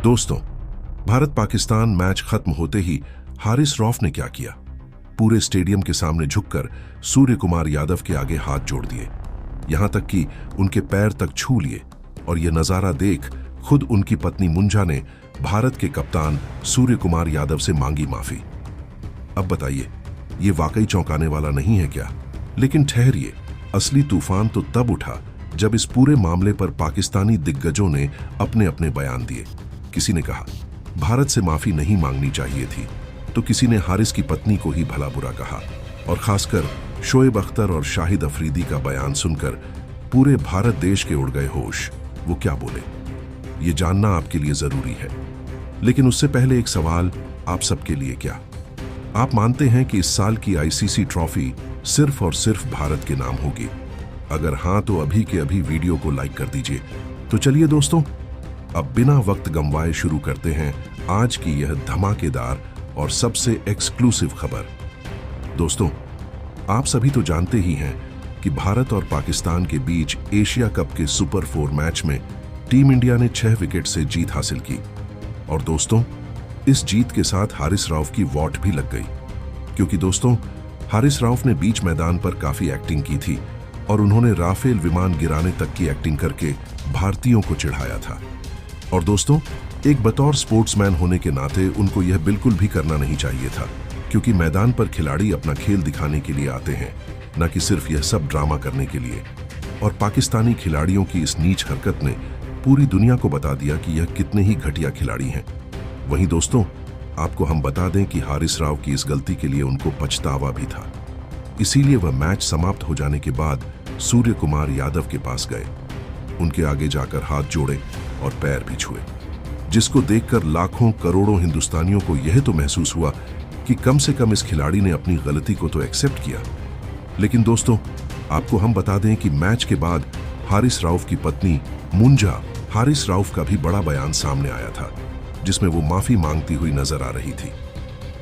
दोस्तों, भारत पाकिस्तान मैच खत्म होते ही हारिस रऊफ ने क्या किया? पूरे स्टेडियम के सामने झुककर सूर्य कुमार यादव के आगे हाथ जोड़ दिए, यहां तक कि उनके पैर तक छू लिए। और यह नजारा देख खुद उनकी पत्नी मुंजा ने भारत के कप्तान सूर्य कुमार यादव से मांगी माफी। अब बताइए, ये वाकई चौंकाने वाला नहीं है क्या? लेकिन ठहरिए, असली तूफान तो तब उठा जब इस पूरे मामले पर पाकिस्तानी दिग्गजों ने अपने अपने बयान दिए। किसी ने कहा भारत से माफी नहीं मांगनी चाहिए थी, तो किसी ने हारिस की पत्नी को ही भला बुरा कहा। और खासकर शोएब अख्तर और शाहिद अफरीदी का बयान सुनकर पूरे भारत देश के उड़ गए होश। वो क्या बोले, ये जानना आपके लिए जरूरी है। लेकिन उससे पहले एक सवाल आप सबके लिए, क्या आप मानते हैं कि इस साल की आईसीसी ट्रॉफी सिर्फ और सिर्फ भारत के नाम होगी? अगर हां तो अभी के अभी वीडियो को लाइक कर दीजिए। तो चलिए दोस्तों, अब बिना वक्त गंवाए शुरू करते हैं आज की यह धमाकेदार और सबसे एक्सक्लूसिव खबर। दोस्तों, आप सभी तो जानते ही हैं कि भारत और पाकिस्तान के बीच एशिया कप के सुपर 4 मैच में टीम इंडिया ने 6 विकेट से जीत हासिल की। और दोस्तों, इस जीत के साथ हारिस रऊफ की वॉट भी लग गई, क्योंकि दोस्तों हारिस रऊफ ने बीच मैदान पर काफी एक्टिंग की थी और उन्होंने राफेल विमान गिराने तक की एक्टिंग करके भारतीयों को चिढ़ाया था। और दोस्तों, एक बतौर स्पोर्ट्समैन होने के नाते उनको यह बिल्कुल भी करना नहीं चाहिए था, क्योंकि मैदान पर खिलाड़ी अपना खेल दिखाने के लिए आते हैं, न कि सिर्फ यह सब ड्रामा करने के लिए। और पाकिस्तानी खिलाड़ियों की इस नीच हरकत ने पूरी दुनिया को बता दिया कि यह कितने ही घटिया खिलाड़ी हैं। वहीं दोस्तों, आपको हम बता दें कि हारिस रऊफ की इस गलती के लिए उनको पछतावा भी था। इसीलिए वह मैच समाप्त हो जाने के बाद सूर्य कुमार यादव के पास गए, उनके आगे जाकर हाथ जोड़े और पैर भी छुए, जिसको देखकर लाखों करोड़ों हिंदुस्तानियों को यह तो महसूस हुआ कि कम से कम इस खिलाड़ी ने अपनी गलती को तो एक्सेप्ट किया। लेकिन दोस्तों, आपको हम बता दें कि मैच के बाद हारिस रऊफ की पत्नी मुंजा हारिस रऊफ का भी बड़ा बयान सामने आया था, जिसमें वो माफी मांगती हुई नजर आ रही थी।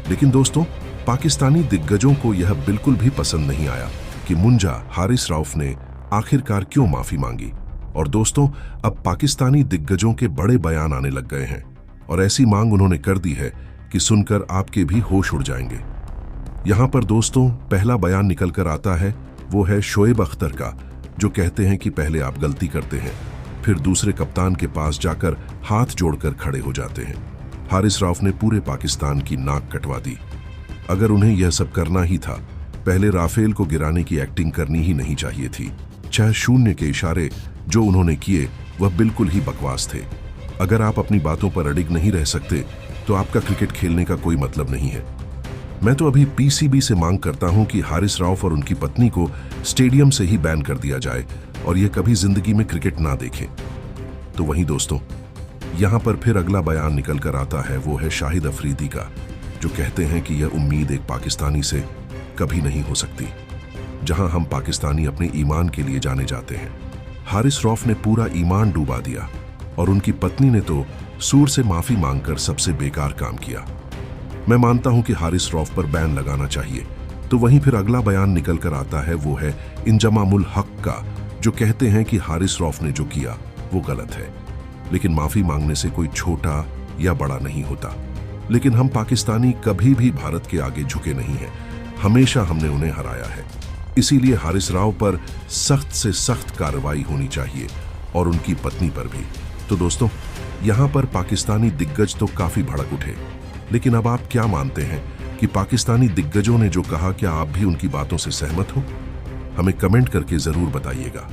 लेकिन दोस्तों, पाकिस्तानी दिग्गजों को यह बिल्कुल भी पसंद नहीं आया कि मुंजा हारिस रऊफ ने आखिरकार क्यों माफी मांगी। और दोस्तों, अब पाकिस्तानी दिग्गजों के बड़े बयान आने लग गए हैं और ऐसी मांग उन्होंने कर दी है कि सुनकर आपके भी होश उड़ जाएंगे। यहां पर दोस्तों पहला बयान निकल कर आता है, वो है शोएब अख्तर का, जो कहते हैं कि पहले आप गलती करते हैं, फिर दूसरे कप्तान के पास जाकर हाथ जोड़कर खड़े हो जाते हैं। हारिस रऊफ ने पूरे पाकिस्तान की नाक कटवा दी। अगर उन्हें यह सब करना ही था, पहले राफेल को गिराने की एक्टिंग करनी ही नहीं चाहिए थी। 6 शून्य के इशारे जो उन्होंने किए वह बिल्कुल ही बकवास थे। अगर आप अपनी बातों पर अडिग नहीं रह सकते तो आपका क्रिकेट खेलने का कोई मतलब नहीं है। मैं तो अभी पीसीबी से मांग करता हूं कि हारिस रऊफ और उनकी पत्नी को स्टेडियम से ही बैन कर दिया जाए और ये कभी जिंदगी में क्रिकेट ना देखें। तो वहीं दोस्तों, यहां पर फिर अगला बयान निकल कर आता है, वो है शाहिद अफरीदी का, जो कहते हैं कि यह उम्मीद एक पाकिस्तानी से कभी नहीं हो सकती, जहां हम पाकिस्तानी अपने ईमान के लिए जाने जाते हैं। हारिस रऊफ ने पूरा ईमान डूबा दिया और उनकी पत्नी ने तो सूर से माफी मांगकर सबसे बेकार काम किया। मैं मानता हूं कि हारिस रऊफ पर बैन लगाना चाहिए। तो वहीं फिर अगला बयान निकल कर आता है, वो है इंजमामुल हक का, जो कहते हैं कि हारिस रऊफ ने जो किया वो गलत है, लेकिन माफी मांगने से कोई छोटा या बड़ा नहीं होता। लेकिन हम पाकिस्तानी कभी भी भारत के आगे झुके नहीं हैं, हमेशा हमने उन्हें हराया है। इसीलिए हारिस रऊफ पर सख्त से सख्त कार्रवाई होनी चाहिए और उनकी पत्नी पर भी। तो दोस्तों, यहां पर पाकिस्तानी दिग्गज तो काफी भड़क उठे, लेकिन अब आप क्या मानते हैं कि पाकिस्तानी दिग्गजों ने जो कहा, क्या आप भी उनकी बातों से सहमत हो? हमें कमेंट करके जरूर बताइएगा।